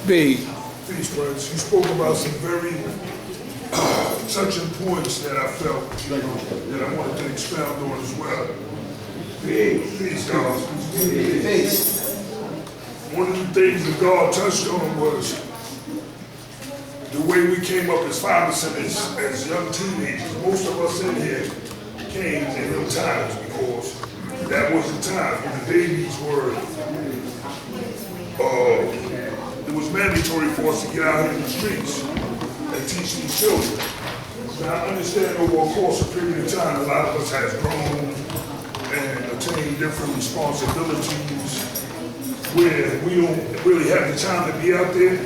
Big. Peace, brothers. You spoke about some very touching points that I felt, that I wanted to expound on as well. Peace, God. One of the things that God touched on was the way we came up as fathers and as young teenagers. Most of us in here came in them times because that was the time when the babies were, it was mandatory for us to get out in the streets and teach these children. Now I understand over a course of period of time, a lot of us has grown and attained different responsibilities where we don't really have the time to be out there,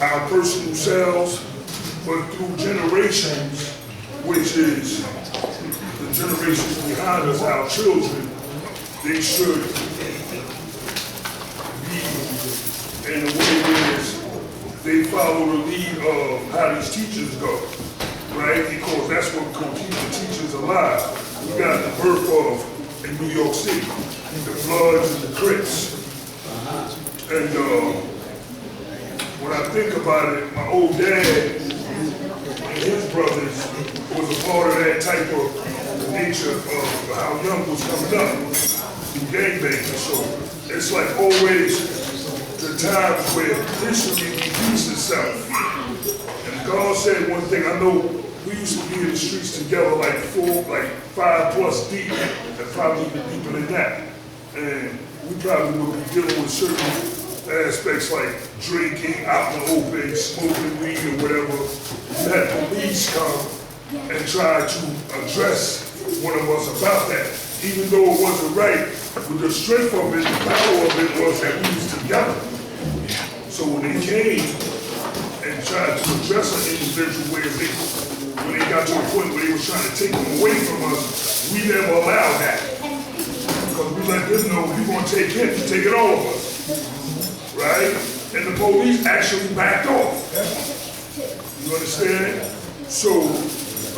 our personal selves, but through generations, which is the generations behind us, our children, they should be in a way where they follow the lead of how these teachers go, right? Because that's what will keep the teachers alive. We got the birth of, in New York City, the Bloods and the Crips. And when I think about it, my old dad and his brothers was a part of that type of nature of how young was coming up, gangbanging. So it's like always the times where history repeats itself. And God said one thing, I know we used to be in the streets together like 5+ deep, and probably even deeper than that. And we probably would be dealing with certain aspects like drinking, out in the open, smoking weed or whatever. You had police come and try to address one of us about that. Even though it wasn't right, with the strength of it, the power of it was that we was together. So when they came and tried to address an individual when they got to a point where they were trying to take them away from us, we never allowed that. Because we let them know we're going to take it and take it all of us. Right? And the police actually backed off. You understand? So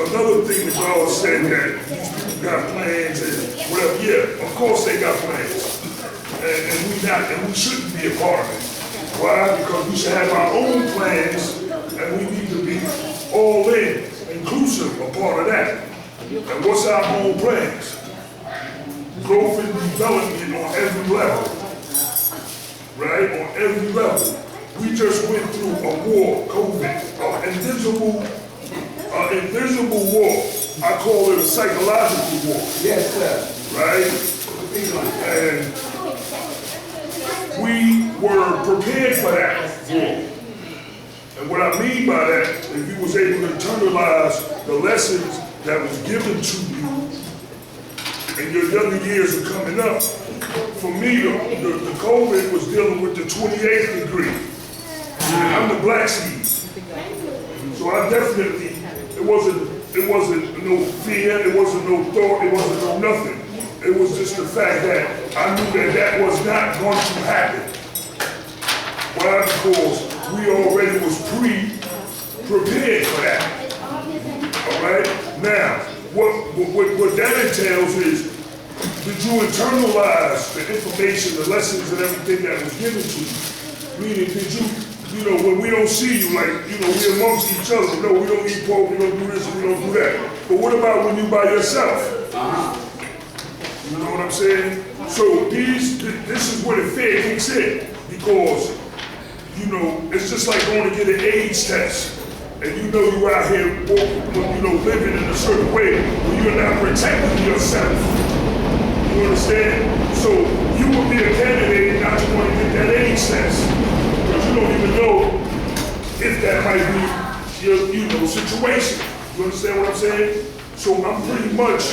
another thing that God said that these people got plans and whatever, yeah, of course they got plans. And we shouldn't be a part of it. Why? Because we should have our own plans and we need to be all in, inclusive, a part of that. And what's our own plans? Growth and development on every level. Right? On every level. We just went through a war, COVID, an invisible war. I call it a psychological war. Yes, sir. Right? And we were prepared for that war. And what I mean by that, if you was able to internalize the lessons that was given to you and your younger years are coming up, for me, the COVID was dealing with the 28th degree. I'm the black seed. So I definitely, it wasn't no fear, it wasn't no thought, it wasn't no nothing. It was just the fact that I knew that was not going to happen. Why? Because we already was prepared for that. All right? Now, what that entails is, did you internalize the information, the lessons and everything that was given to you? Meaning, did you when we don't see you, like, we amongst each other, no, we don't eat pork, we don't do this, we don't do that. But what about when you by yourself? You know what I'm saying? So this is where the fear kicks in, because, it's just like going to get an AIDS test. And you out here living in a certain way, but you're not protecting yourself. You understand? So you would be a candidate not to want to get that AIDS test, because you don't even know if that might be your situation. You understand what I'm saying? So I'm pretty much,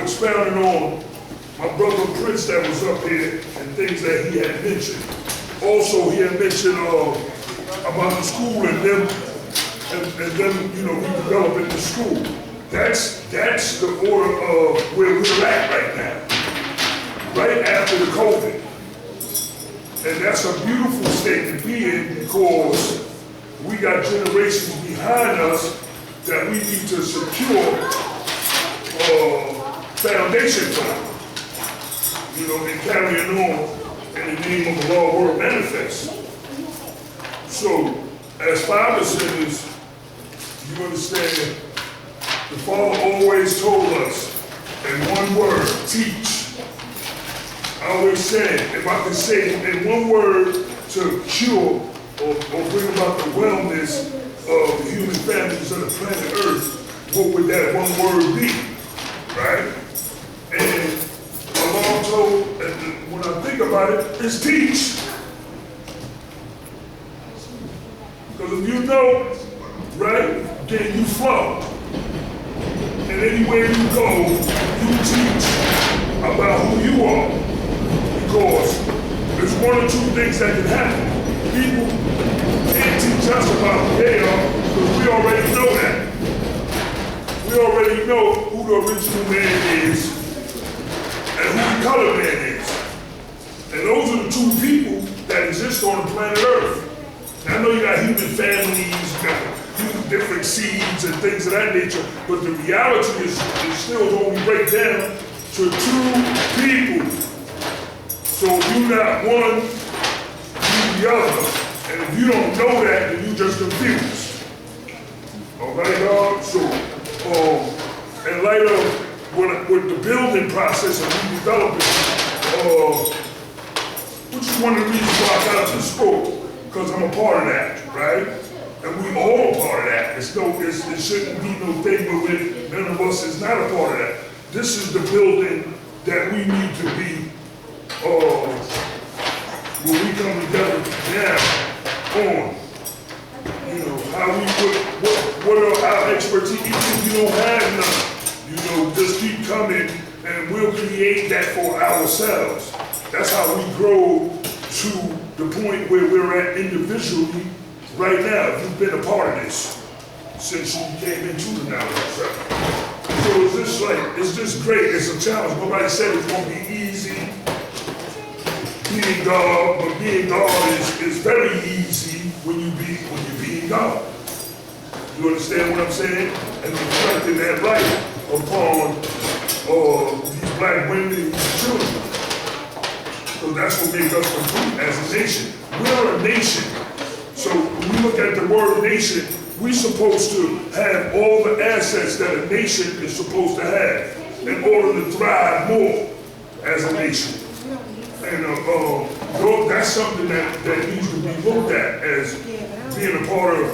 expounding on my brother Prince that was up here and things that he had mentioned. Also, he had mentioned about the school and them redeveloping the school. That's the order of where we're at right now, right after the COVID. And that's a beautiful state to be in, because we got generations behind us that we need to secure foundation for, and carrying on in the name of the law word manifest. So, as Father says, you understand, the Father always told us in one word, teach. I always said, if I could say in one word to cure or bring about the wellness of the human families of the planet Earth, what would that one word be, right? And Allah told, and when I think about it, it's teach. Because if you know, right, then you flow. And anywhere you go, you teach about who you are. Because there's one or two things that can happen. People can't teach us about who they are because we already know that. We already know who the original man is and who the colored man is. And those are the two people that exist on the planet Earth. I know you got human families, you got different seeds and things of that nature, but the reality is still going to break down to two people. So if you're not one, you're the other. And if you don't know that, then you're just confused. All right, dog? So, in light of with the building process of redevelopment, which is one of the reasons why I got up and spoke, because I'm a part of that, right? And we all a part of that. It shouldn't be no thing where none of us is not a part of that. This is the building that we need to be, when we come together now on. You know, how we put, what are our expertise, even if you don't have none, you know, just keep coming and we'll create that for ourselves. That's how we grow to the point where we're at individually right now. If you've been a part of this since you came into the knowledge. So it's just great. It's a challenge. Nobody said it's gonna be easy being God, but being God is very easy when you're being God. You understand what I'm saying? And reflecting that light upon these black women and these children. So that's what makes us complete as a nation. We are a nation. So when we look at the word nation, we're supposed to have all the assets that a nation is supposed to have in order to thrive more as a nation. And that's something that needs to be looked at as being a part of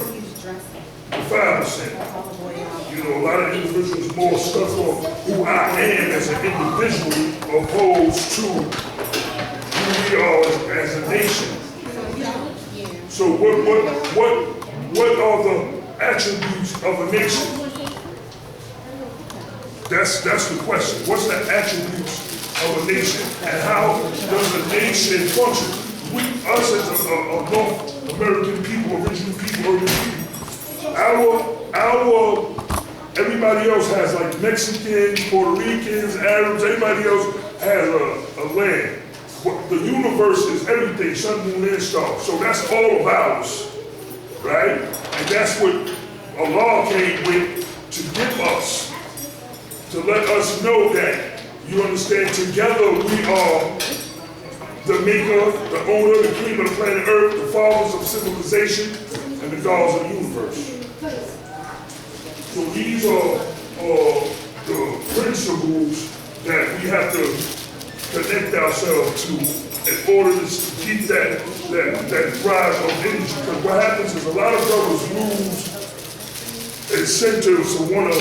the 5%. You know, a lot of individuals more stuck on who I am as an individual opposed to who we are as a nation. So what are the attributes of a nation? That's the question. What's the attributes of a nation, and how does a nation function? Us as a North American people, original people, urban people, everybody else has like Mexicans, Puerto Ricans, Arabs, everybody else has a land. But the universe is everything, sun, moon, and stars. So that's all of ours, right? And that's what Allah came with to give us, to let us know that, you understand, together we are the maker, the owner, the cream of the planet Earth, the fathers of civilization, and the gods of the universe. So these are the principles that we have to connect ourselves to in order to keep that rise of energy. Because what happens is a lot of brothers lose incentives to want to,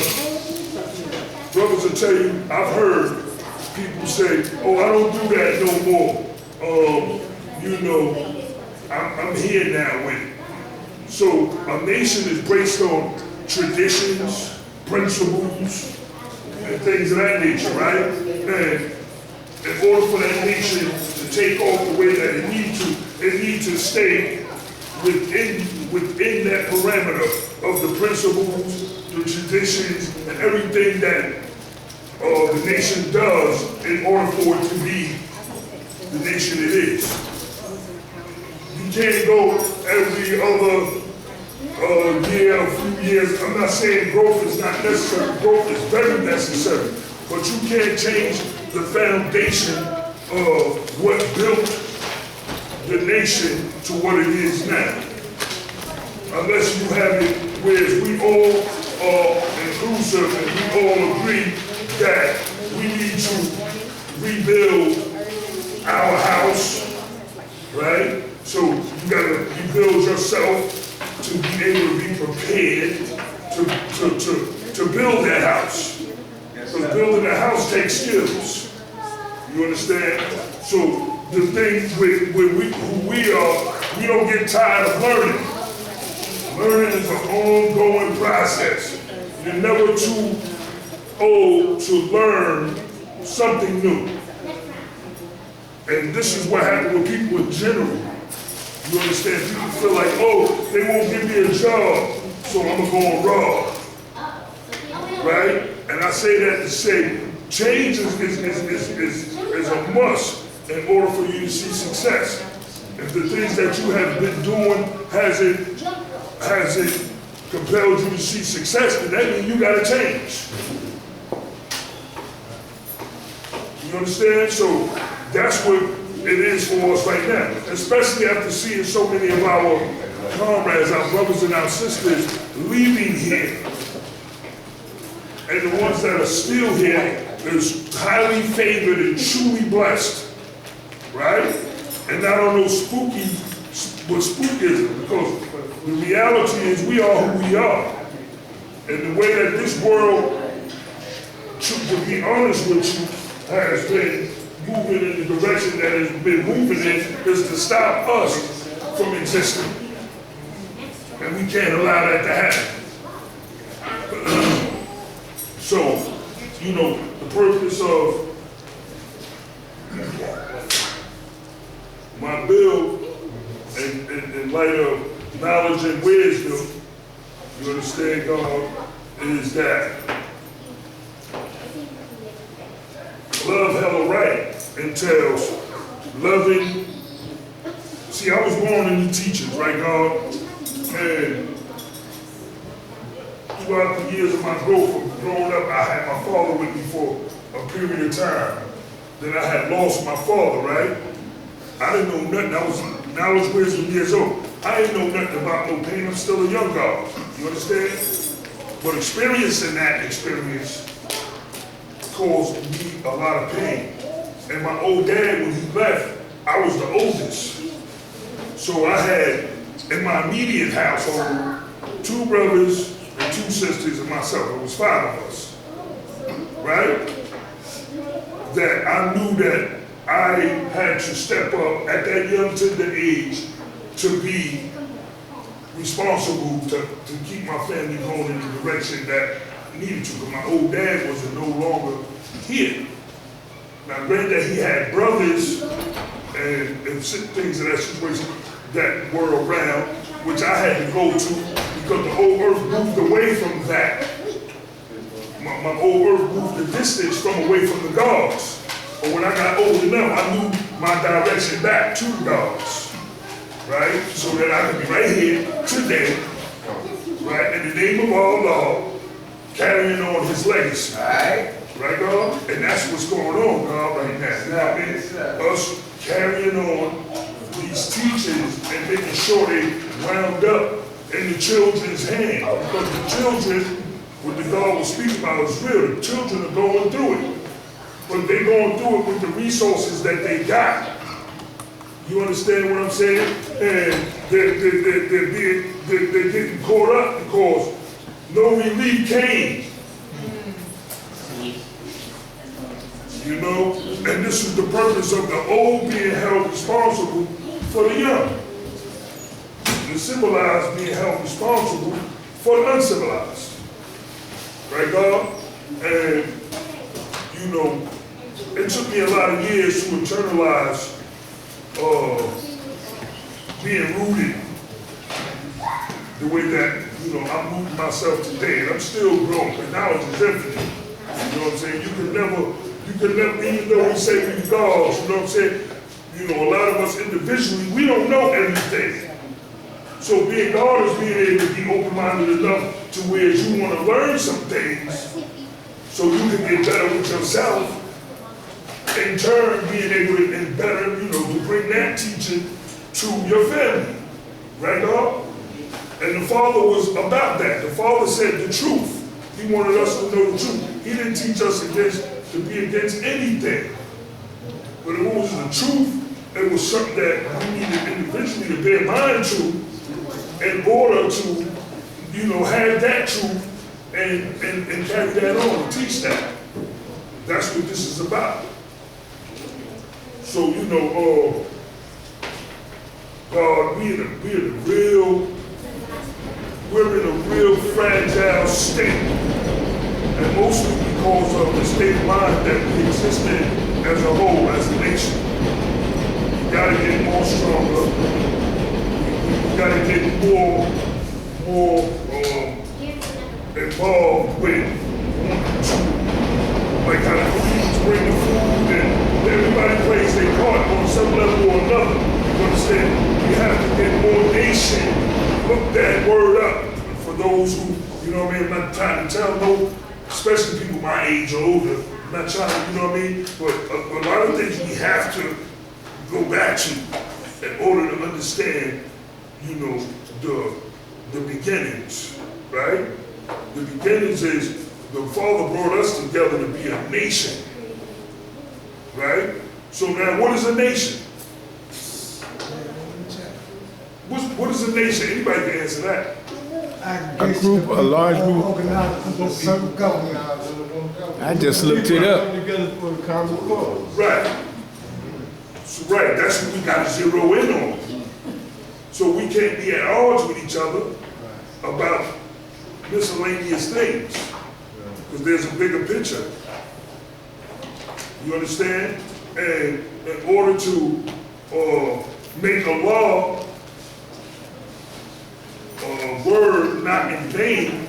brothers will tell you, I've heard people say, oh, I don't do that no more. You know, I'm here now with it. So a nation is based on traditions, principles, and things of that nature, right? And in order for that nation to take off the way that it needs to stay within that parameter of the principles, the traditions, and everything that the nation does in order for it to be the nation it is. You can't go every other year, a few years. I'm not saying growth is not necessary. Growth is very necessary. But you can't change the foundation of what built the nation to what it is now. Unless you have it where we all are inclusive and we all agree that we need to rebuild our house, right? So you gotta rebuild yourself to be able to be prepared to build that house. Because building a house takes skills. You understand? So the thing with who we are, we don't get tired of learning. Learning is an ongoing process. You're never too old to learn something new. And this is what happens with people in general. You understand? People feel like, oh, they won't give me a job, so I'm gonna go on raw. Right? And I say that to say, change is a must in order for you to see success. If the things that you have been doing hasn't compelled you to see success, then that means you gotta change. You understand? So that's what it is for us right now, especially after seeing so many of our comrades, our brothers and our sisters leaving here. And the ones that are still here is highly favored and truly blessed, right? And not on those spookism, because the reality is we are who we are. And the way that this world, to be honest with you, has been moving in the direction that it's been moving in is to stop us from existing. And we can't allow that to happen. So, you know, the purpose of my bill in light of knowledge and wisdom, you understand, God, is that love hella right entails loving. See, I was born in the teachings, right, God? And throughout the years of my growth, of growing up, I had my father with me for a period of time. Then I had lost my father, right? I didn't know nothing. I was wisdom years old. I didn't know nothing about no pain. I'm still a young God. You understand? But experiencing that experience caused me a lot of pain. And my old dad, when he left, I was the oldest. So I had, in my immediate household, 2 brothers and 2 sisters and myself. It was 5 of us, right? That I knew that I had to step up at that young tender age to be responsible to keep my family going in the direction that I needed to, because my old dad was no longer here. Now, granted, he had brothers and things of that situation that were around, which I had to go to because the whole earth moved away from that. My whole earth moved the distance from away from the gods. But when I got old enough, I knew my direction back to the gods, right? So that I could be right here today, right, in the name of our Lord, carrying on his legacy. Right, God? And that's what's going on, God, right now. You know what I mean? Us carrying on these teachings and making sure they wound up in the children's hand. Because the children, what the God will speak about is real. The children are going through it. But they're going through it with the resources that they got. You understand what I'm saying? And they're getting caught up because no relief came. You know? And this is the purpose of the old being held responsible for the young. The civilized being held responsible for the uncivilized. Right, God? And, you know, it took me a lot of years to internalize being rooted the way that, you know, I'm rooting myself today. And I'm still growing, but knowledge is infinite. You know what I'm saying? You can never, even though we say we're gods, you know what I'm saying? You know, a lot of us individually, we don't know everything. So being God is being able to be open-minded enough to where you want to learn some things so you can get better with yourself. In turn, being able to, and better, you know, to bring that teaching to your family, right, dog? And the Father was about that. The Father said the truth. He wanted us to know the truth. He didn't teach us to be against anything. But it was the truth, it was something that we needed individually to bear mind to in order to, have that truth and carry that on and teach that. That's what this is about. So, God, we're in a real fragile state. And mostly because of the state of mind that we exist in as a whole, as a nation. We gotta get more stronger. We gotta get more involved with like how the Queens bring the food and everybody plays their part on some level or another. You understand? We have to get more nation, look that word up for those who, I'm not trying to tell no, especially people my age or older, I'm not trying to, but a lot of things we have to go back to in order to understand, the beginnings, right? The beginnings is the Father brought us together to be a nation, right? So now, what is a nation? What is a nation? Anybody can answer that. A large group. I just looked it up. Right. So, right, that's what we got to zero in on. So we can't be at odds with each other about miscellaneous things. Because there's a bigger picture. You understand? And in order to make a law, word not in vain,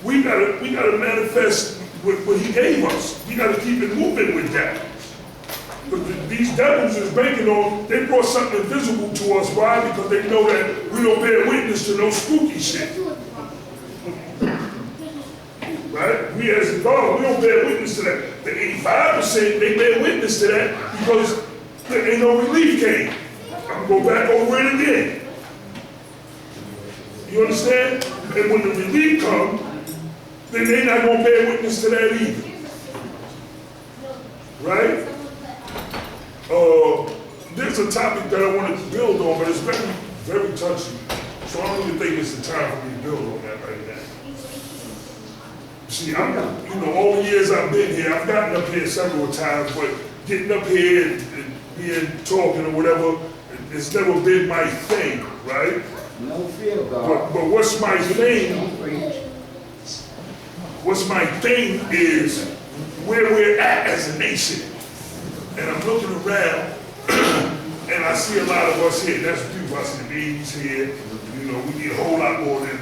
we gotta manifest what he gave us. We gotta keep it moving with that. But these devils is banking on, they brought something invisible to us. Why? Because they know that we don't bear witness to no spooky shit. Right? We as a God, we don't bear witness to that. The 85%, they bear witness to that because there ain't no relief came. I'm gonna go back over it again. You understand? And when the relief comes, then they're not going to bear witness to that either. Right? There's a topic that I wanted to build on, but it's very, very touchy. So I don't even think it's the time for me to build on that right now. See, all the years I've been here, I've gotten up here several times, but getting up here and being talking or whatever, it's never been my thing, right? No fear, God. But what's my thing? What's my thing is where we're at as a nation. And I'm looking around and I see a lot of us here. That's beautiful. I see the babies here. We need a whole lot more than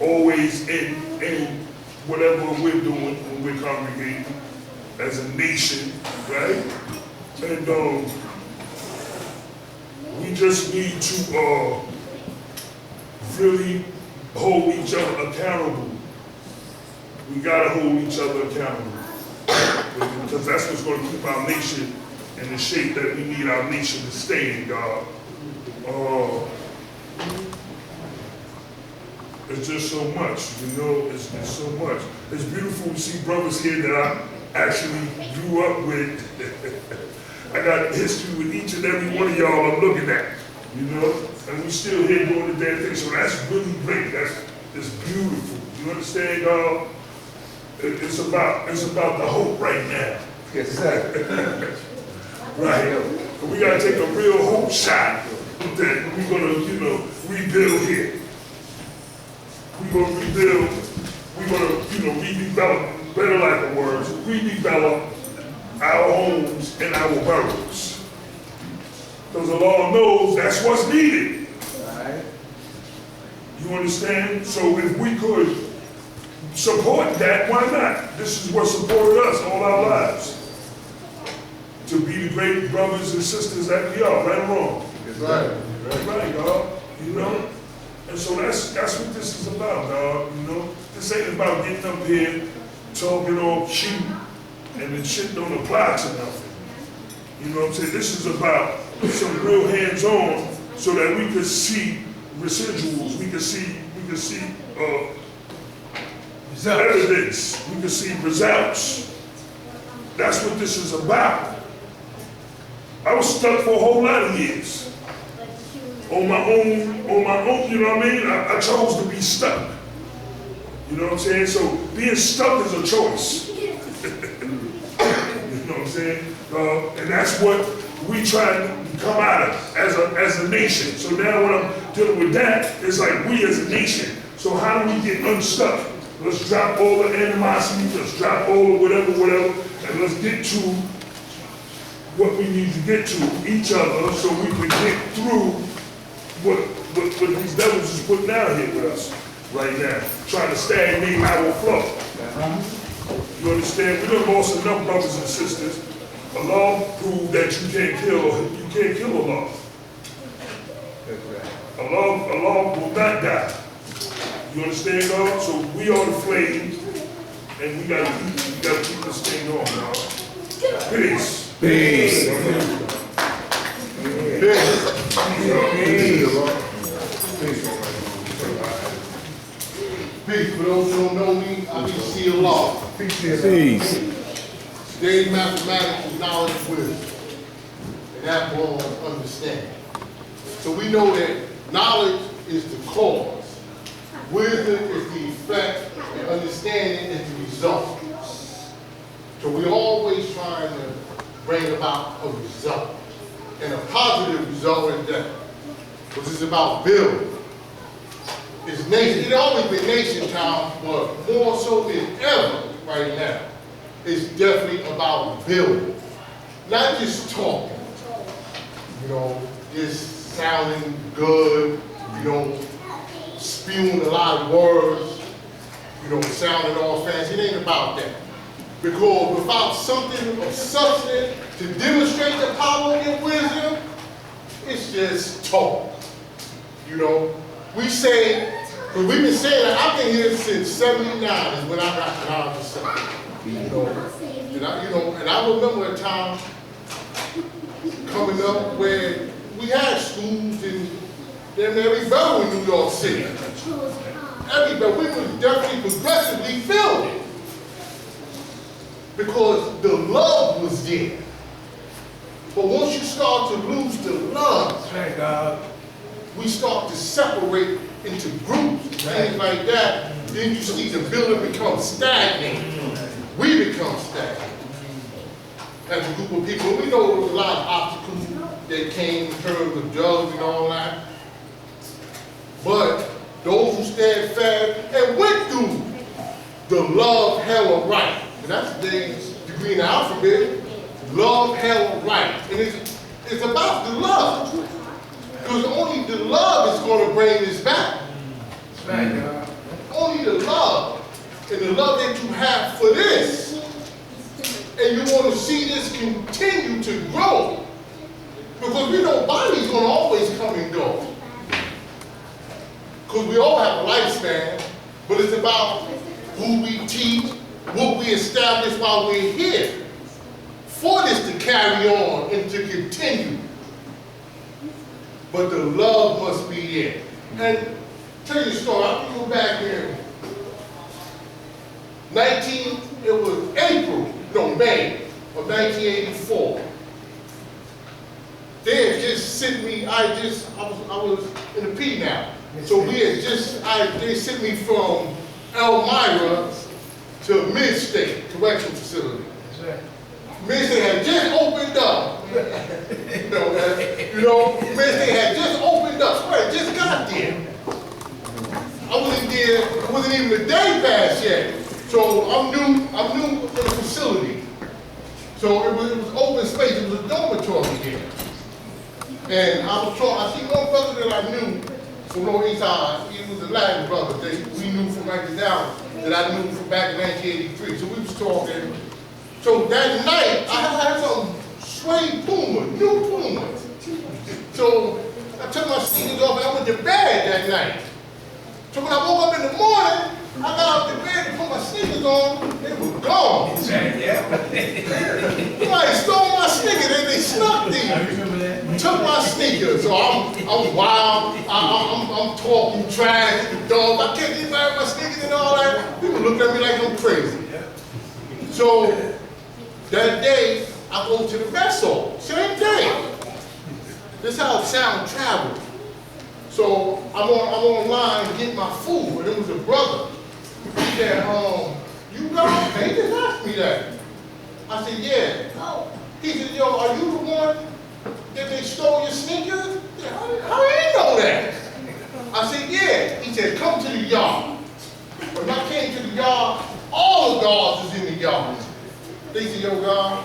always in whatever we're doing when we're congregating as a nation, right? And we just need to really hold each other accountable. We gotta hold each other accountable. Because that's what's gonna keep our nation in the shape that we need our nation to stay in, God. It's just so much, it's so much. It's beautiful to see brothers here that I actually grew up with. I got history with each and every one of y'all I'm looking at, and we still here doing the damn thing. So that's really great. It's beautiful. You understand, y'all? It's about the hope right now. Yes, sir. Right. But we gotta take a real hope shot that we're gonna, rebuild here. We're gonna rebuild. We're gonna, redevelop. Better like the words. Redevelop our homes and our boroughs. Because the Lord knows that's what's needed. Right. You understand? So if we could support that, why not? This is what supported us all our lives. To be the great brothers and sisters that we are, right or wrong? That's right. Right, dog. And so that's what this is about, dog. This ain't about getting up here, talking all cute, and the shit don't apply to nothing. You know what I'm saying? This is about some real hands-on so that we could see residuals, we could see evidence, we could see results. That's what this is about. I was stuck for a whole lot of years. On my own, you know what I mean? I chose to be stuck. You know what I'm saying? So being stuck is a choice. You know what I'm saying? And that's what we try to come out of as a nation. So now when I'm dealing with that, it's like we as a nation. So how do we get unstuck? Let's drop all the animosity, let's drop all the whatever, and let's get to what we need to get to each other so we can get through what these devils is putting out here with us right now, trying to stagnate our flow. You understand? We done lost enough brothers and sisters. Allah proved that you can't kill Allah. Allah will not die. You understand, God? So we are the flames, and we gotta keep this thing on, y'all. Peace. Peace. Peace. For those who don't know me, I can see a law. Peace. Today's mathematics is knowledge and wisdom. And that one understanding. So we know that knowledge is the cause. Wisdom is the effect, and understanding is the result. So we're always trying to bring about a result. And a positive result is that. Because it's about building. It's nation. It's always been nation time, but more so than ever right now. It's definitely about building. Not just talking. You know, just sounding good, you know, spewing a lot of words, you know, sounding all fancy. It ain't about that. Because without something of substance to demonstrate the power and wisdom, it's just talk. You know, we say, because we've been saying that, I've been here since '79 is when I got knowledge. And I remember a time coming up where we had schools in every borough in New York City. Everybody, we was definitely progressively building. Because the love was there. But once you start to lose the love, we start to separate into groups, things like that. Then you see the building become stagnant. We become stagnant. As a group of people, we know there was a lot of obstacles that came in terms of drugs and all that. But those who stand fast and went through the love, hell, or right. And that's the degree in the alphabet. Love, hell, or right. And it's about the love. Because only the love is going to bring this back. That's right, God. Only the love. And the love that you have for this. And you want to see this continue to grow. Because we know body's going to always come and go. Because we all have a lifespan. But it's about who we teach, what we establish while we're here. For this to carry on and to continue. But the love must be there. And tell you a story, I can go back here. May of 1984. They had just sent me, I was in the P now. So we had just, they sent me from Elmira to Mid-State Correctional Facility. Mid-State had just opened up. Mid-State had just opened up. So I just got there. I wasn't there, it wasn't even a day pass yet. So I'm new to the facility. So it was open space, it was a dormitory here. And I see one brother that I knew from Lower East Side, he was a Latin brother that we knew from right down, that I knew from back in 1983. So we was talking. So that night, I had some suede Puma, new Pumas. So I took my sneakers off and I went to bed that night. So when I woke up in the morning, I got out the bed to put my sneakers on, they were gone. Somebody stole my sneakers, they snuck these. Took my sneakers, so I'm wild, I'm talking trash to the dog. I can't get back my sneakers and all that. People look at me like I'm crazy. So that day, I go to the mess hall, same day. This is how sound traveled. So I'm online getting my food, and it was a brother. He said, you got it? He just asked me that. I said, yeah. He said, yo, are you the one that they stole your sneakers? How do you know that? I said, yeah. He said, come to the yard. When I came to the yard, all the guards was in the yard. They said, yo, God,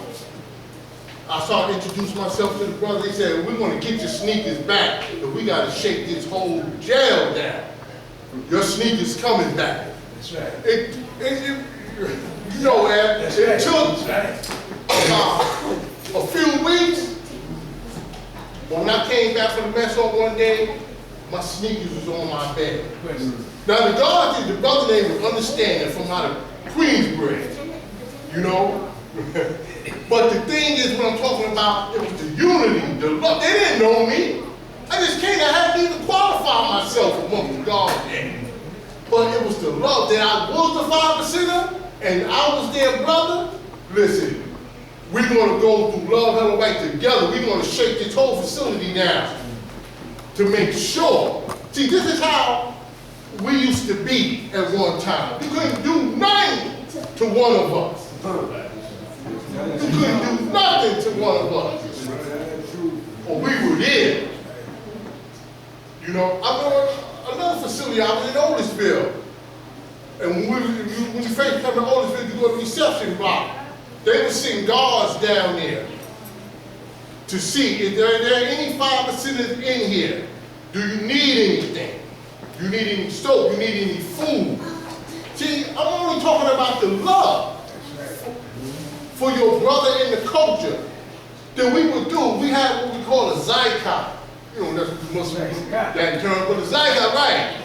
I started introducing myself to the brother. They said, we're going to get your sneakers back, but we got to shake this whole jail down. Your sneakers coming back. That's right. You know that. It took a few weeks, but when I came back from the mess hall one day, my sneakers was on my bed. Now the guard, the brother name was understanding from out of Queensbridge, you know. But the thing is, what I'm talking about, it was the unity, the love. They didn't know me. I just came, I hadn't even qualified myself among the guards yet. But it was the love that I was the 5%er and I was their brother. Listen, we're going to go through love, hell, and right together. We're going to shake this whole facility down to make sure. See, this is how we used to be at one time. We couldn't do nothing to one of us. We couldn't do nothing to one of us. Or we were there. You know, I know another facility, I was in Otisville. And when you first come to Otisville, you go to the reception block. They were sitting guards down there to see if there are any 5%ers in here. Do you need anything? You need any soap? You need any food? See, I'm only talking about the love for your brother in the culture. Then we would do, we had what we call a zycot. You know, that's Muslim, that term, but the zycot, right?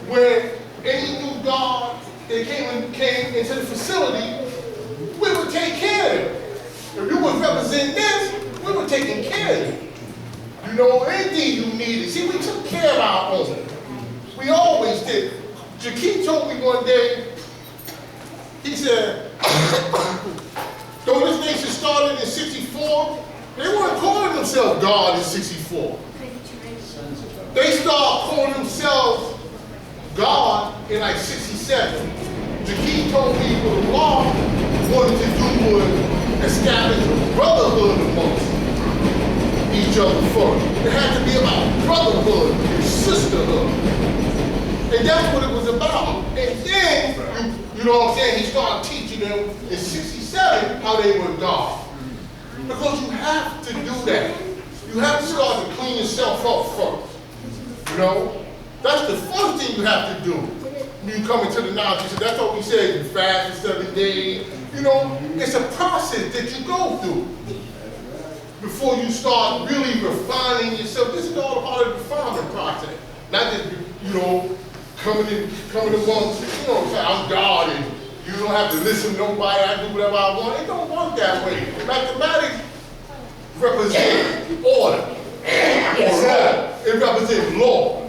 Where any new guard that came into the facility, we would take care of them. If you would represent this, we were taking care of you. You know, anything you needed. See, we took care of our own. We always did. Jakeem told me one day, he said, though this nation started in 64, they weren't calling themselves God in 64. They started calling themselves God in like 67. Jakeem told me what the law wanted to do was establish brotherhood amongst each other first. It had to be about brotherhood and sisterhood. And that's what it was about. And then, you know what I'm saying, he started teaching them in 67 how they were God. Because you have to do that. You have to start to clean yourself up first. You know? That's the first thing you have to do when you come into the knowledge. That's what we say, you fast for 7 days. You know, it's a process that you go through before you start really refining yourself. This is all a part of the refinement process. Not just, you know, coming amongst, you know, I'm God and you don't have to listen to nobody, I do whatever I want. It don't work that way. Mathematics represents order. Yes, it represents law.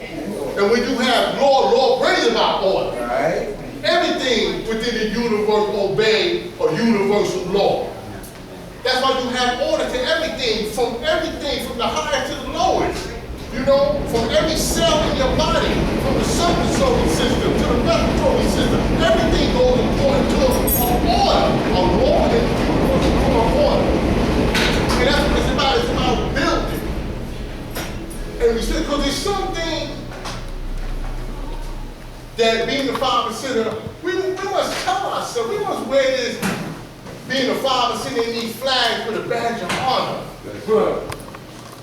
And when you have law brings about order. Right. Everything within the universe obey a universal law. That's why you have order to everything from the highest to the lowest. You know, from every cell in your body, from the circulatory system to the respiratory system, everything goes according to an order, a law and universal order. And that's what it's about. It's about building. And we said, because there's something that being the 5%er, we must tell ourselves, we must wear this, being a 5%er in these flags with a badge of honor.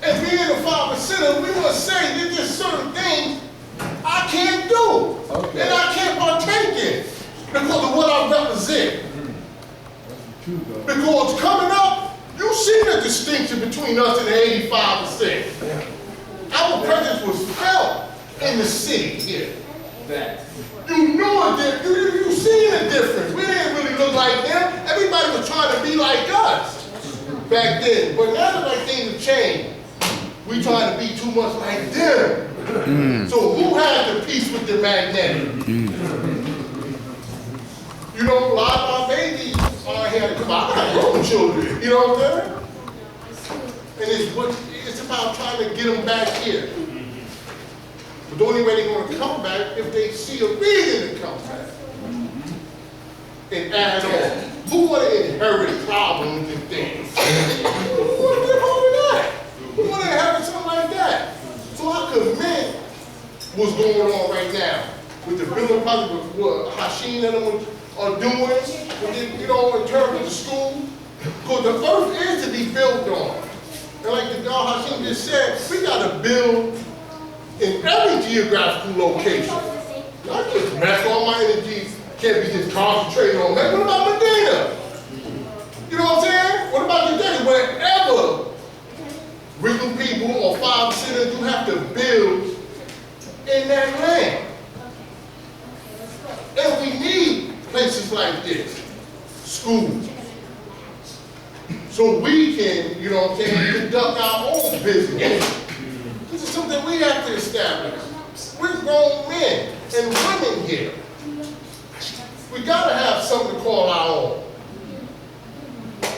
And being a 5%er, we must say there's just certain things I can't do, and I can't partake in because of what I represent. Because coming up, you see the distinction between us and the 85%. Our presence was felt in the city here. You know a difference. You seen a difference. We didn't really look like them. Everybody was trying to be like us back then. But now that like things have changed, we trying to be too much like them. So who had the peace with the magnetic? You know, a lot of our babies are here to come out. I got grown children. You know what I'm saying? And it's about trying to get them back here. But the only way they're going to come back if they see a reason to come back. And add on. Who want to inherit problems and things? Who want to get home with that? Who want to inherit something like that? So I commend what's going on right now with the building project, with what Hashim and them are doing, you know, in terms of the school. Because the earth is to be built on. And like the guy Hashim just said, we got to build in every geographical location. Not just mess all my energy, can't be just concentrating on that. What about Medina? You know what I'm saying? What about Medina? Wherever real people or 5%, you have to build in that land. And we need places like this, schools. So we can, you know what I'm saying, conduct our own business. This is something we have to establish. We're grown men and women here. We gotta have something to call our own.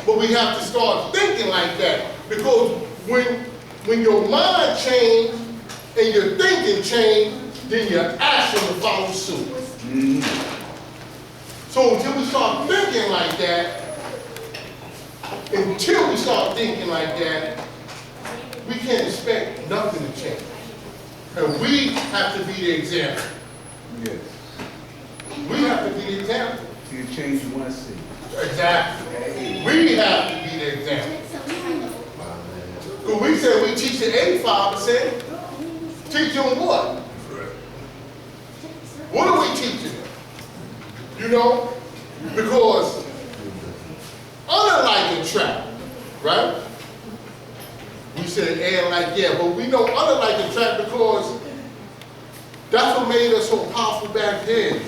But we have to start thinking like that. Because when your mind changes and your thinking changes, then your action will follow suit. So until we start thinking like that, we can't expect nothing to change. And we have to be the example. Yes. We have to be the example. You change one seed. Exactly. We have to be the example. Because we said we teach the 85%. Teach them what? What are we teaching them? You know? Because unlike a trap, right? We said and like yeah, but we know unlike a trap because that's what made us so powerful back then.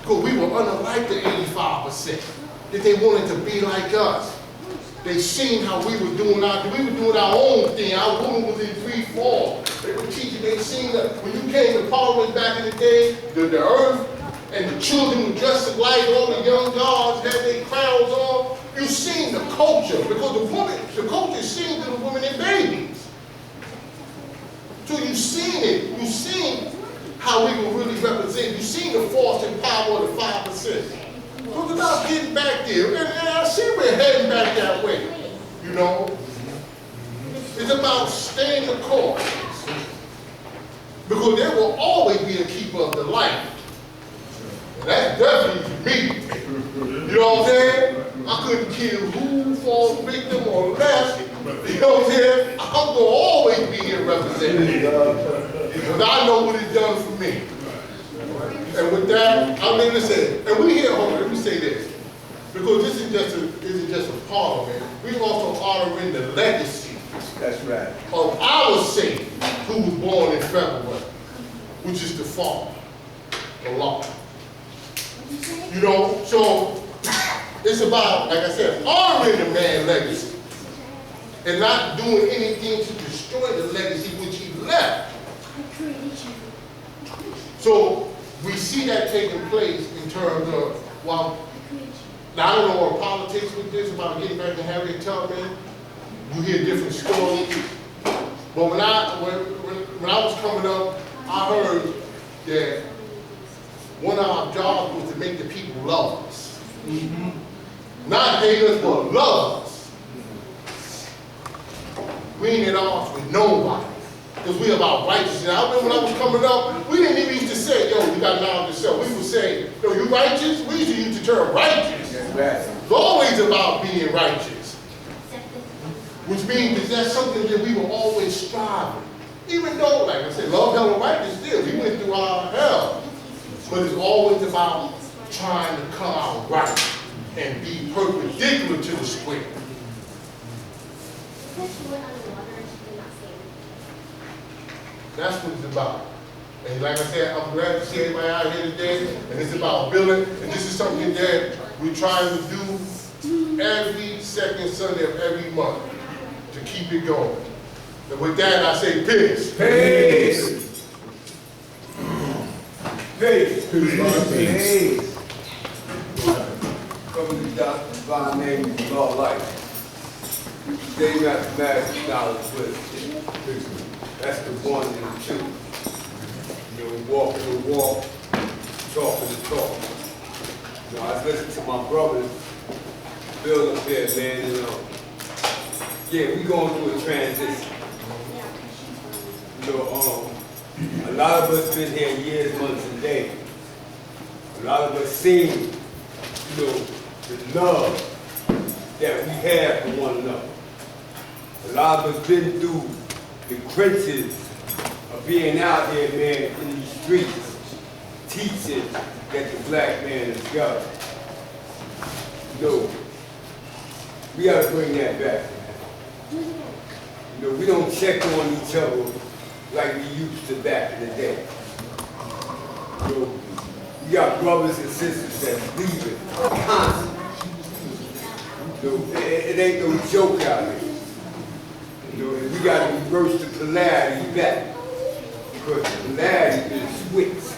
Because we were unlike the 85%. That they wanted to be like us. They seen how we were doing our own thing. Our woman was in free fall. They were teaching, they seen that when you came to Parliament back in the day, the earth and the children were dressed alike, all the young guards had their crowns on. You seen the culture, because the culture seen to the women and babies. So you seen it, you seen how we were really represented. You seen the force and power of the 5%. So it's about getting back there, and I see we're heading back that way, you know. It's about staying the course. Because there will always be a keeper of the light. And that's definitely me. You know what I'm saying? I couldn't kill who falls victim or less. You know what I'm saying? I'm going to always be here representing. Because I know what it's done for me. And with that, I mean, listen, and we here, hold on, let me say this. Because this isn't just a part of it. We also honoring the legacy. That's right. Of our Savior, who was born in February, which is the Father, Allah. You know, so it's about, like I said, honoring the man's legacy and not doing anything to destroy the legacy which he left. So we see that taking place in terms of, well, now I don't know what politics with this about getting back to Harriet Tubman. You hear different stories. But when I was coming up, I heard that one of our jobs was to make the people love us. Not hate us, but love us. We ain't at odds with nobody. Because we about righteousness. I remember when I was coming up, we didn't even used to say, yo, you got knowledge yourself. We would say, yo, you righteous? We used to use the term righteous. It's always about being righteous. Which means that's something that we were always striving. Even though, like I said, love, hell, and righteous still. We went through our hell. But it's always about trying to come out right and be perpendicular to the square. That's what it's about. And like I said, I'm glad to see everybody out here today, and it's about building, and this is something that we're trying to do every second Sunday of every month to keep it going. And with that, I say peace. Peace. Peace. Peace. Coming to Dr. Divine name is law life. Today mathematics, knowledge, wisdom. That's the one and the two. You know, walking the walk, talking the talk. You know, I listened to my brothers build up there, man, you know. Yeah, we going through a transition. You know, a lot of us been here years, months, and days. A lot of us seen, you know, the love that we have for one another. A lot of us been through the crunches of being out here, man, in these streets, teaching that the black man is God. You know, we gotta bring that back, man. You know, we don't check on each other like we used to back in the day. You know, we got brothers and sisters that's leaving constantly. You know, it ain't no joke out here. You know, we got to reverse the polarity back, because the polarity is switched.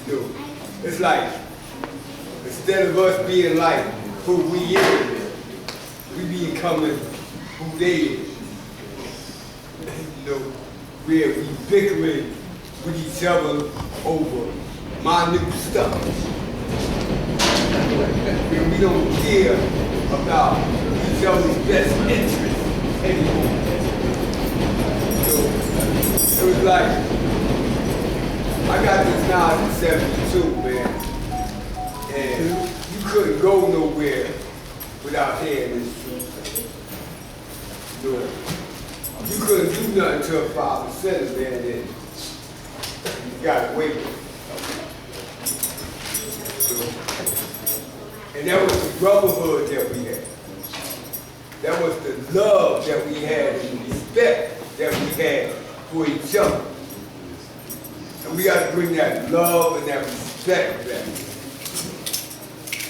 You know, it's like, instead of us being like who we is, we becoming who they is. You know, where we bickering with each other over minute stuff. Where we don't care about each other's best interests anymore. So it was like, I got this knowledge in 72, man, and you couldn't go nowhere without hearing this truth. You know, you couldn't do nothing till 5%, man, then you gotta wait. So, and that was the brotherhood that we had. That was the love that we had and the respect that we had for each other. And we got to bring that love and that respect back.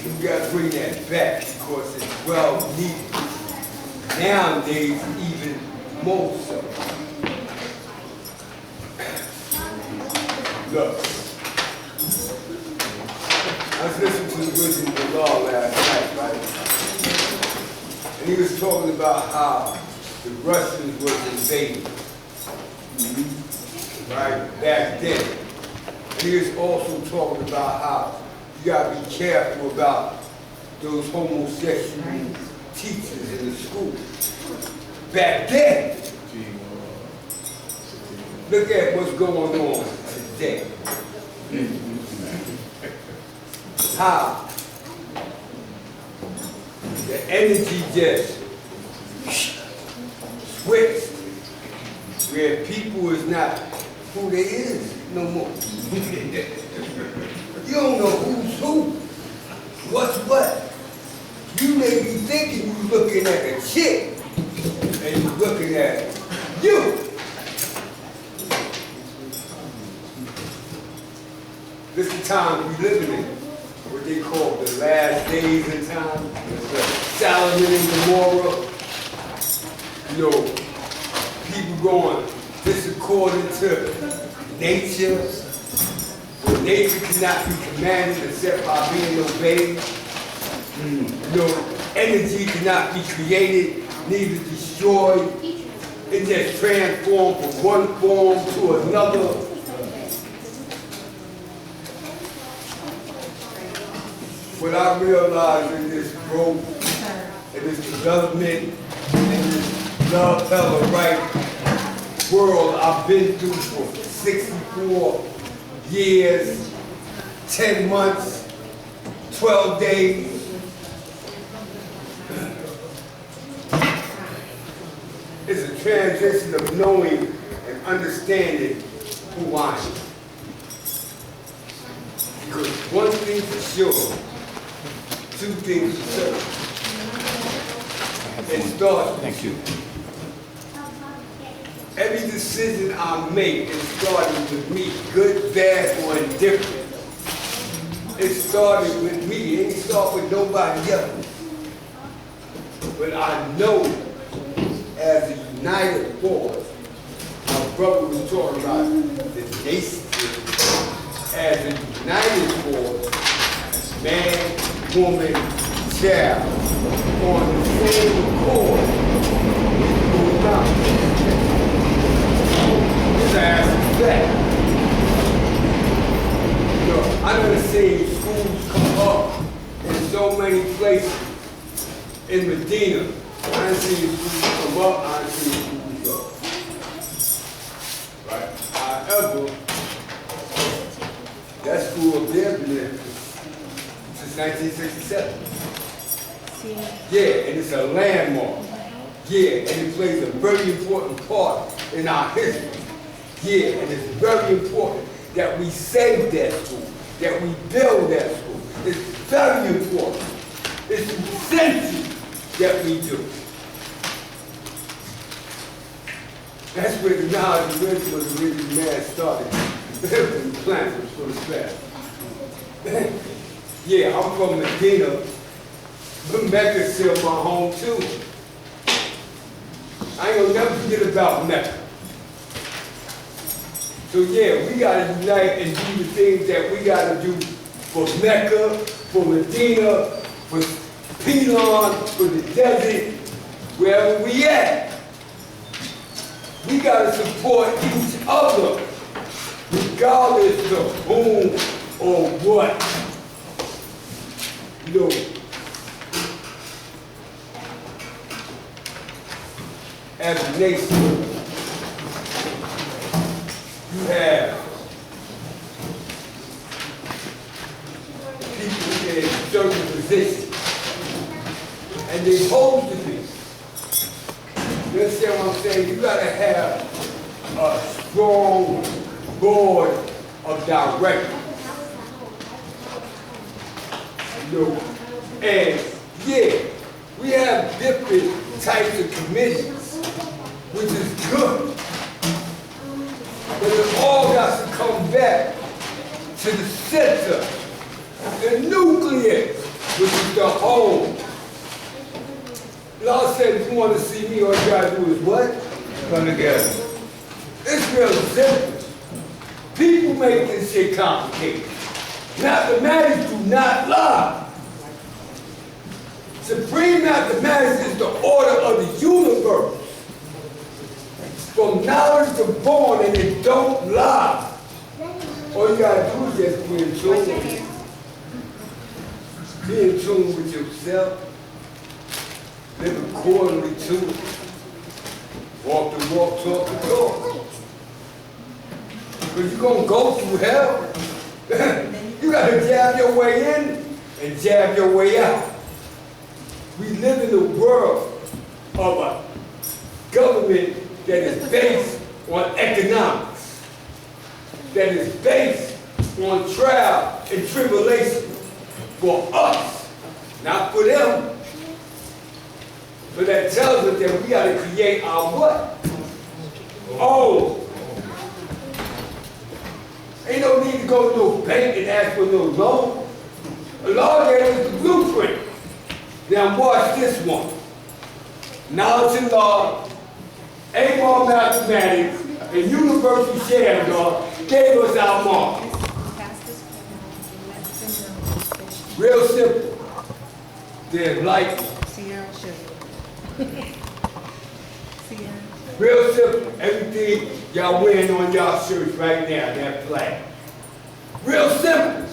We got to bring that back because it's well needed. Nowadays, even more so. Look, I was listening to the Wisdom of the Law last night, right? And he was talking about how the Russians was invading, right, back then. And he was also talking about how you gotta be careful about those homosexual teachers in the school. Back then, look at what's going on today. How the energy just switched, where people is not who they is no more. You don't know who's who, what's what. You may be thinking you're looking at a chick, and you're looking at you. This is the time we living in, what they call the last days in time, Solomon and Gomorrah. You know, people going this according to nature, where nature cannot be commanded except by being obeyed. You know, energy cannot be created, neither destroyed. It just transformed from one form to another. What I realized in this growth, in this development, in this love, hell, and right world I've been through for 64 years, 10 months, 12 days. It's a transition of knowing and understanding who I am. Because one thing for sure, two things for certain. It starts with you. every decision I make, it started with me, good, bad, or indifferent. It started with me, it didn't start with nobody else. But I know, as a united force, my brother was talking about the nation. As a united force, man, woman, child, on the same accord, move out. It's an aspect. You know, I done seen schools come up in so many places in Medina. I done seen schools come up, I done seen schools go. Right? However, that school up there been there since 1967. Yeah, and it's a landmark. Yeah, and it plays a very important part in our history. Yeah, and it's very important that we save that school, that we build that school. It's very important. It's essential that we do. That's where the knowledge and wisdom of the religious man started. The planet was from the past. Yeah, I'm from Medina, but Mecca's still my home too. I ain't gonna never forget about Mecca. So yeah, we gotta unite and do the things that we gotta do for Mecca, for Medina, for Pelon, for the desert, wherever we at. We gotta support each other, regardless of whom or what. You know, as a nation, you have people in certain positions, and they're supposed to be. You understand what I'm saying? You gotta have a strong board of directors. You know, and yeah, we have different types of committees, which is good. But it all got to come back to the center, the nucleus, which is the home. Y'all said if you want to see me, all you gotta do is what? Come together. It's real simple. People make this shit complicated. Mathematics do not lie. Supreme mathematics is the order of the universe. From knowledge to born, and it don't lie. All you gotta do is just be in tune. Be in tune with yourself. Live accordingly to it. Walk the walk, talk the talk. Because you're gonna go through hell. You gotta jab your way in and jab your way out. We live in a world of a government that is based on economics, that is based on trial and tribulation for us, not for them. So that tells us that we got to create our what? Oh. Ain't no need to go to no bank and ask for no loan. The law gave us the blueprint. Now watch this one. Knowledge and law, A-ball mathematics, and universal sharing law gave us our mark. Real simple. They're like real simple. Everything y'all wearing on y'all shirts right now, that flag. Real simple.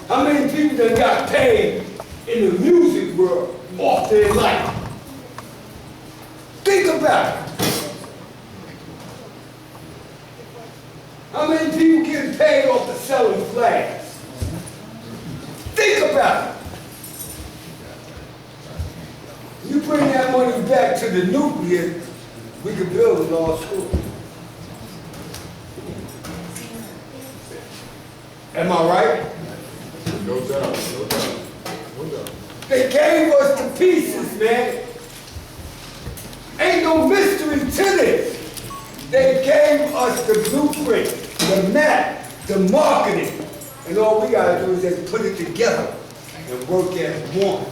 How many people that got paid in the music world off their life? Think about it. How many people getting paid off the selling flags? Think about it. You bring that money back to the nucleus, we can build a law school. Am I right? No doubt, no doubt, no doubt. They gave us the pieces, man. Ain't no mystery to this. They gave us the blueprint, the map, the marketing, and all we gotta do is just put it together and work as one.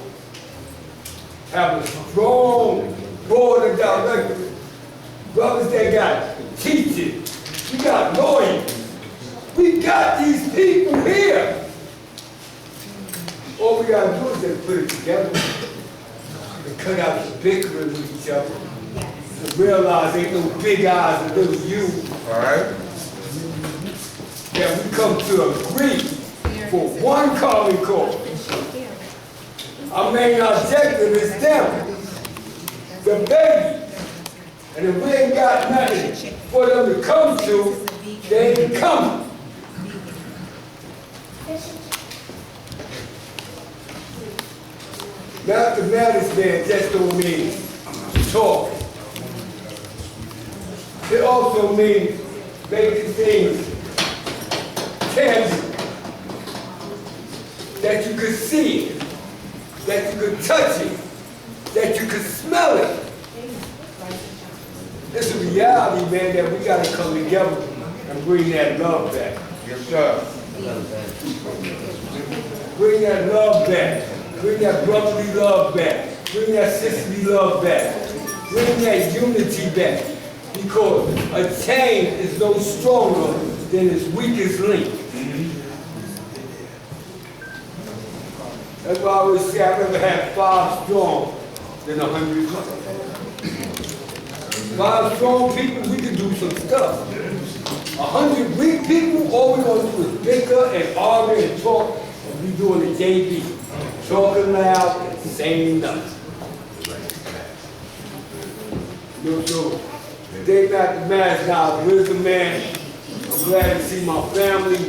Have a strong board of directors, brothers that got teachers, we got lawyers, we got these people here. All we gotta do is just put it together and cut out the bickering with each other. And realize ain't no big eyes and little you. All right? That we come to agree for one common cause. Our main objective is them, the baby. And if we ain't got nothing for them to come to, they ain't coming. Not the matters man just don't mean talking. It also means making things tangible, that you could see it, that you could touch it, that you could smell it. It's a reality, man, that we gotta come together and bring that love back. Yes, sir. Bring that love back. Bring that brotherly love back. Bring that sisterly love back. Bring that unity back. Because a chain is no stronger than its weakest link. That's why I always say I'd rather have 5 strong than 100 weak. 5 strong people, we can do some stuff. 100 weak people, all we're gonna do is bicker and argue and talk, and we doing the JB. Talking loud and saying nothing. So, today back to Mass now, wisdom man. I'm glad to see my family.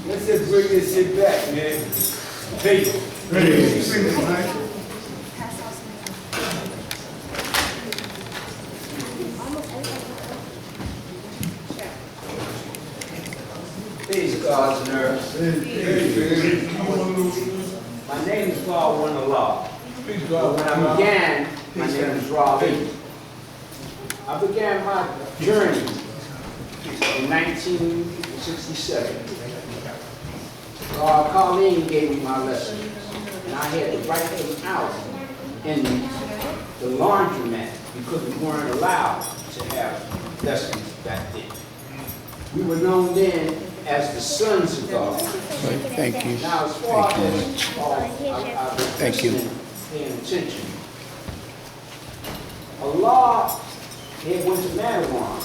Let's just bring this shit back, man. Peace. Peace, God's nurse. My name is Paul Winterlaw. When I began, my name is Robbie. I began my journey in 1967. Colleen gave me my lessons, and I had to write them out in the laundromat because we weren't allowed to have lessons back then. We were known then as the sons of God. Thank you. Now, as far Thank you as I've been Thank you. paying attention, Allah had went to Madawan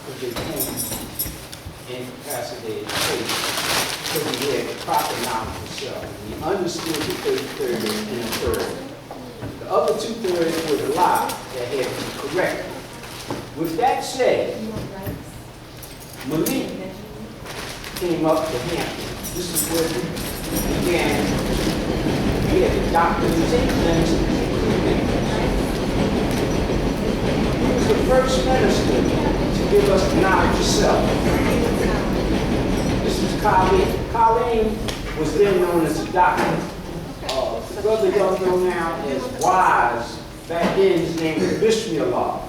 because they came incapacitated faith because he had the proper knowledge of self. He understood the third and the third. The other 2/3 were the lie that had to be corrected. With that said, Malik came up to Hampton. This is where we began. We had the doctors and clinics. He was the first minister to give us the knowledge of self. This is Colleen. Colleen was then known as a doctor. The brother y'all know now is Wise. Back then his name was Bismillah.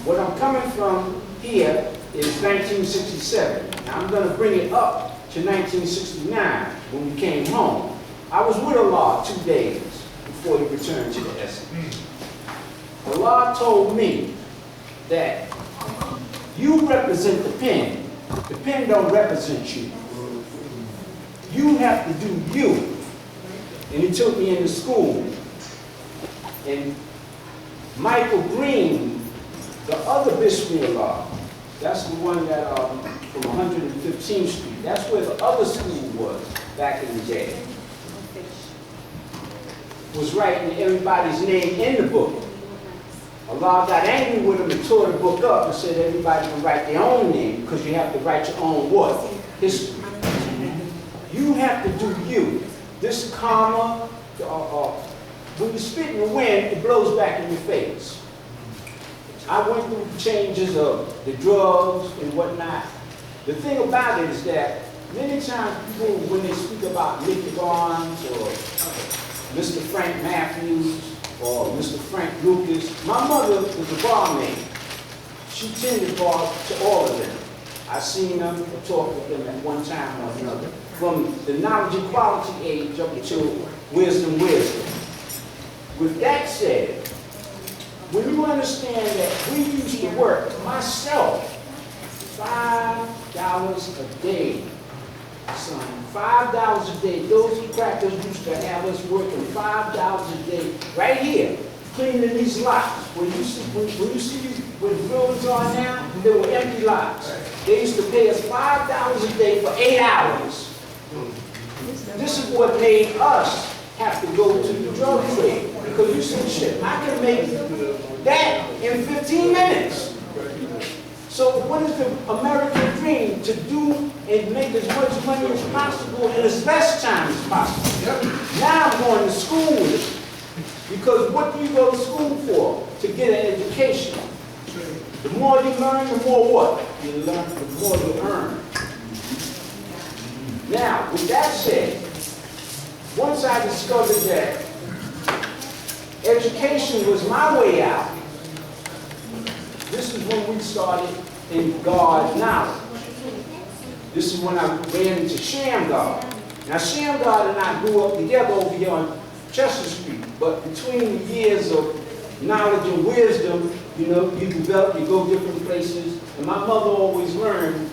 What I'm coming from here is 1967. Now I'm going to bring it up to 1969 when we came home. I was with Allah 2 days before he returned to the Essex. Allah told me that you represent the pen. The pen don't represent you. You have to do you. And he took me into school. And Michael Green, the other Bismillah, that's the one that from 115th Street. That's where the other school was back in the day. Was writing everybody's name in the book. Allah got angry with him and tore the book up and said everybody can write their own name because you have to write your own what? History. You have to do you. This karma, when you spit in the wind, it blows back in your face. I went through the changes of the drugs and whatnot. The thing about it is that many times people, when they speak about Mickey Barnes or Mr. Frank Matthews or Mr. Frank Lucas, my mother was a barmaid. She tended bar to all of them. I seen them or talked with them at one time or another. From the knowledge and quality age up to wisdom. With that said, when you understand that we used to work, myself, $5 a day, son, $5 a day. Those crackers used to have us working $5 a day right here, cleaning these lots. When you see where the buildings are now, they were empty lots. They used to pay us $5 a day for 8 hours. This is what made us have to go to the drug trade. Because you said, shit, I can make that in 15 minutes. So what is the American dream? To do and make as much money as possible in as less time as possible. Now I'm going to school with it. Because what do you go to school for? To get an education. The more you learn, the more what? You learn, the more you earn. Now, with that said, once I discovered that education was my way out, this is when we started in God knowledge. This is when I ran into Shamgar. Now Shamgar and I grew up together over here on Chester Street, but between the years of knowledge and wisdom, you know, you develop, you go different places, and my mother always learned